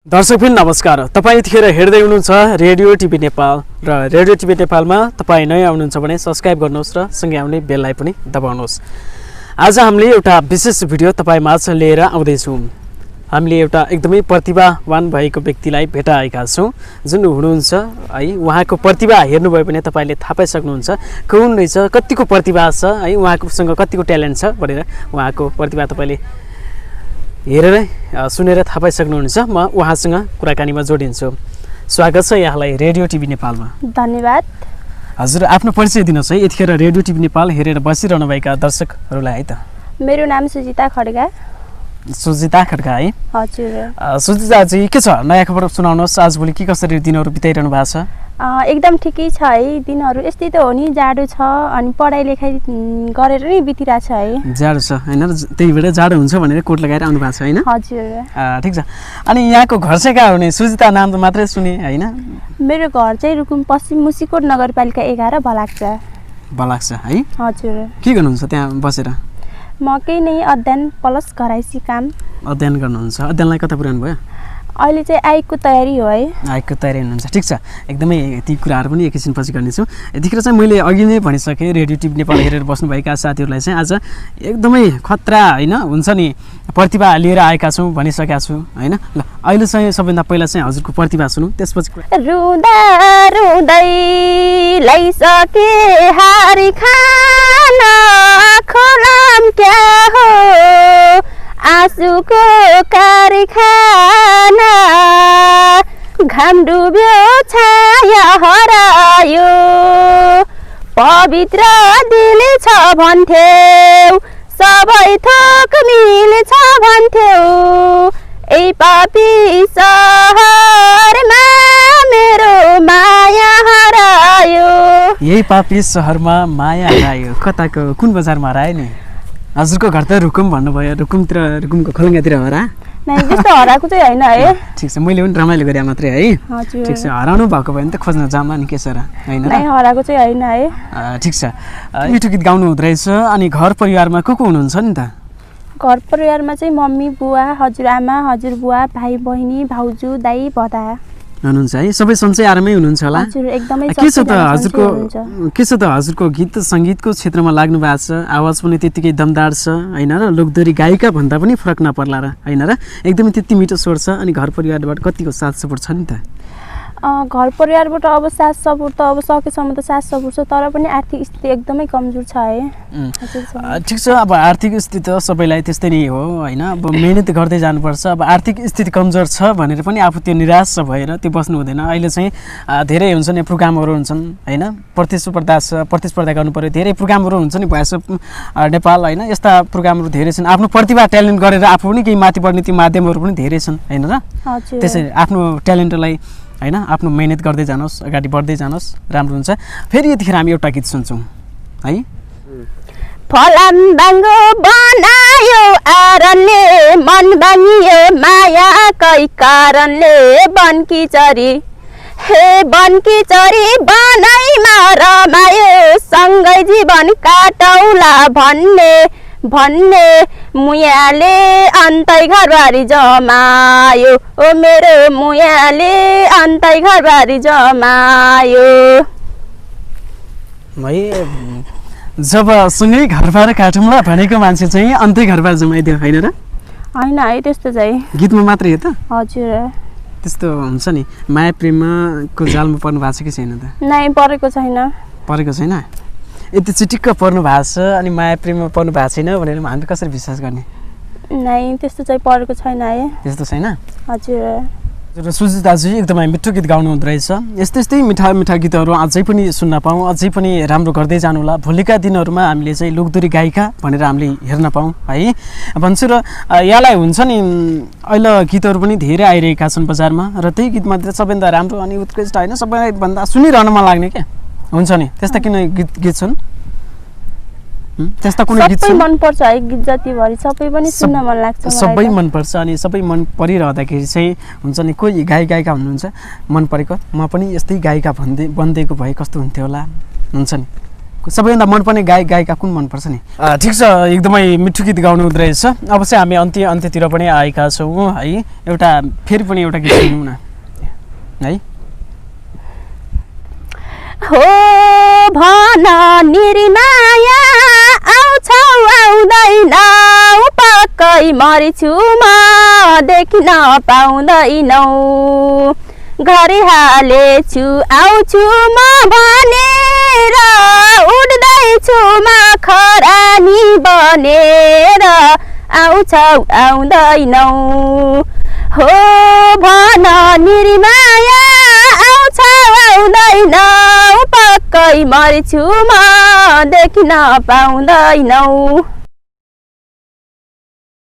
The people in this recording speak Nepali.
दर्शकबिन नमस्कार। तपाईँ यतिखेर हेर्दै हुनुहुन्छ रेडियो टिभी नेपाल र रेडियो टिभी नेपालमा तपाईँ नयाँ आउनुहुन्छ भने सब्स्क्राइब गर्नुहोस् र सँगै आउने बेललाई पनि दबाउनुहोस्। आज हामीले एउटा विशेष भिडियो तपाईँ माझ लिएर आउँदैछौँ। हामीले एउटा एकदमै प्रतिभावान भएको व्यक्तिलाई भेटाएका छौँ जुन हुनुहुन्छ है। उहाँको प्रतिभा हेर्नुभयो भने तपाईँले थाहा पाइसक्नुहुन्छ कुन रहेछ, कतिको प्रतिभा छ है, उहाँकोसँग कतिको ट्यालेन्ट छ भनेर उहाँको प्रतिभा तपाईँले हेरेर सुनेर थाहा पाइसक्नुहुन्छ। म उहाँसँग कुराकानीमा जोडिन्छु। स्वागत छ यहाँलाई रेडियो टिभी नेपालमा। धन्यवाद। हजुर, आफ्नो परिचय दिनुहोस् है यतिखेर रेडियो टिभी नेपाल हेरेर बसिरहनुभएका दर्शकहरूलाई है त। मेरो नाम सुजिता खड्का। सुजिता खड्का है? हजुर। सुजिताजी, के छ नयाँ खबर सुनाउनुहोस्। आजभोलि के कसरी दिनहरू बिताइरहनु भएको छ? एकदम ठिकै छ है। दिनहरू यस्तै त हो नि, जाडो छ अनि पढाइ लेखाइ गरेर नै बितिरहेको छ है। जाडो छ होइन, त्यही भएर जाडो हुन्छ भनेर कोट लगाएर आउनु भएको छ होइन? हजुर। ठिक छ। अनि यहाँको घर चाहिँ कहाँ हुने? सुजिता नाम त मात्रै सुने होइन? मेरो घर चाहिँ रुकुम पश्चिम मुसिकोट नगरपालिका 11 भलाक्सा। भलाक्सा है? हजुर। के गर्नुहुन्छ त्यहाँ बसेर? म केही नै अध्ययन प्लस घराइसी काम। अध्ययन गर्नुहुन्छ? अध्ययनलाई कता पुर्याउनु भयो? अहिले चाहिँ आइकको तयारी हो है। आइकको तयारी हुनुहुन्छ, ठिक छ। एकदमै ती कुराहरू पनि एकैछिनपछि गर्नेछु। यतिखेर चाहिँ मैले अघि नै भनिसकेँ रेडियो टिभी नेपाल हेरेर बस्नुभएका साथीहरूलाई चाहिँ आज एकदमै खतरा होइन हुन्छ नि प्रतिभा लिएर आएका छौँ भनिसकेका छु होइन। ल अहिले चाहिँ सबभन्दा पहिला चाहिँ हजुरको प्रतिभा सुनौँ, त्यसपछि रुँदा रुँदै लैसके हारी खान खोलाम क्या हो आँसुको कारखाना घाम डुब्यो छाया हरायो पवित्र दिल छ भन्थ्यौ सबै थोक मिल्छ भन्थ्यौ ए पापी सहरमा मेरो माया हरायो। यही पापी सहरमा माया हरायो। कताको कुन बजारमा हरायो नि? हजुरको घर त रुकुम भन्नुभयो, रुकुमतिर रुकुमको खोलङ्गातिर हरा? नै, त्यस्तो हराएको चाहिँ होइन है। ठिक छ, मैले पनि रमाइलो गरेँ मात्रै है। हजुर। ठिक छ, हराउनु भएको भयो भने त खोज्न जाउँला नि के छ र होइन? नै, हराएको चाहिँ होइन है। ठिक छ। मिठो गीत गाउनु हुँदो रहेछ। अनि घर परिवारमा को हुनुहुन्छ नि त? घर परिवारमा चाहिँ मम्मी बुवा हजुरआमा हजुरबुवा भाइ बहिनी भाउजू दाइ बदा हुनुहुन्छ है। सबै सन्चै आरामै हुनुहुन्छ होला? हजुर, एकदमै। के छ त हजुरको गीत सङ्गीतको क्षेत्रमा लाग्नु भएको छ, आवाज पनि त्यत्तिकै दमदार छ होइन र लोकदोरी गायिका भन्दा पनि फरक नपर्ला र होइन र? एकदमै त्यति मिठो स्वर छ। अनि घर परिवारबाट कतिको साथ सपोर्ट छ नि त? घर परिवारबाट अब साथ सपोर्ट त अब सकेसम्म त साथ सपोर्ट छ, तर पनि आर्थिक स्थिति एकदमै कमजोर छ है। ठिक छ, अब आर्थिक स्थिति त सबैलाई त्यस्तै नै हो होइन। अब मेहनत गर्दै जानुपर्छ। अब आर्थिक स्थिति कमजोर छ भनेर पनि आफू त्यो निराश भएर त्यो बस्नु हुँदैन। अहिले चाहिँ धेरै हुन्छ नि प्रोग्रामहरू हुन्छन् होइन, प्रतिस्पर्धा गर्नु पऱ्यो। धेरै प्रोग्रामहरू हुन्छ नि भोइस अफ नेपाल होइन, यस्ता प्रोग्रामहरू धेरै छन्। आफ्नो प्रतिभा ट्यालेन्ट गरेर आफू पनि केही माथि बढ्ने त्यो माध्यमहरू पनि धेरै छन् होइन र? त्यसरी आफ्नो ट्यालेन्टलाई होइन आफ्नो मेहनत गर्दै जानुहोस्, अगाडि बढ्दै जानुहोस्, राम्रो हुन्छ। फेरि यतिखेर हामी एउटा गीत सुन्छौँ है। फलाम्बाङ्गो बनायो आरनले मन बानियो मायाकै कारणले बनकी चरी हे बनकी चरी बनाइमा रमायो सँगै जीवन काटौला भन्ने मुयाले अन्तै घरबारी जमायो ओ मेरो मुयाले अन्तै घरबारी जमायो। जब सँगै घरबार काटौँला भनेको मान्छे चाहिँ अन्तै घरबार जमाइदियो होइन र? होइन है, त्यस्तो चाहिँ गीतमा मात्रै हो त? हजुर। त्यस्तो हुन्छ नि, माया प्रेमको जालमा पर्नु भएको छ कि छैन त? नै, परेको छैन। परेको छैन? यति चिटिक्क पर्नु भएको छ अनि माया प्रेममा पर्नु भएको छैन भनेर हामी कसरी विश्वास गर्ने? नै, त्यस्तो चाहिँ परेको छैन है। त्यस्तो छैन? हजुर। सुजिताजी एकदमै मिठो गीत गाउनु हुँदो रहेछ। यस्तै मिठा मिठा गीतहरू अझै पनि सुन्न पाऊँ, अझै पनि राम्रो गर्दै जानु होला। भोलिका दिनहरूमा हामीले चाहिँ लोकदोरी गायिका भनेर हामीले हेर्न पाऊँ है भन्छु। र यहाँलाई हुन्छ नि अहिले गीतहरू पनि धेरै आइरहेका छन् बजारमा र त्यही गीतमध्ये सबैभन्दा राम्रो अनि उत्कृष्ट होइन सबैभन्दा सुनिरहन मन लाग्ने के हुन्छ नि त्यस्ता किन गीत छन्? त्यस्ता कुनै गीत सबै मन पर्छ है, गीत जतिभरि सबै पनि सुन्न मन लाग्छ। सबै मन पर्छ अनि सबै मन परिरहँदाखेरि चाहिँ हुन्छ नि कोही गायिका हुनुहुन्छ मन परेको म पनि यस्तै गायिका बन्देको भए कस्तो हुन्थ्यो होला हुन्छ नि सबैभन्दा मनपर्ने गायिका कुन मनपर्छ नि? ठिक छ, एकदमै मिठो गीत गाउनु हुँदो रहेछ। अब चाहिँ हामी अन्त्यतिर पनि आएका छौँ है। फेरि पनि एउटा गीत सुनौँ न है। हो भन निर्माया आउँछौ आउँदैनौ पक्कै मर्छु म देखिन पाउँदैनौ घरै हालेछु आउँछु म भनेर उड्दैछु म खरानी बनेर आउँछौ आउँदैनौ हो भन निर्माया आउँछौ आउँदैनौ पक्कै मर्छु म देखिन पाउँदैनौ।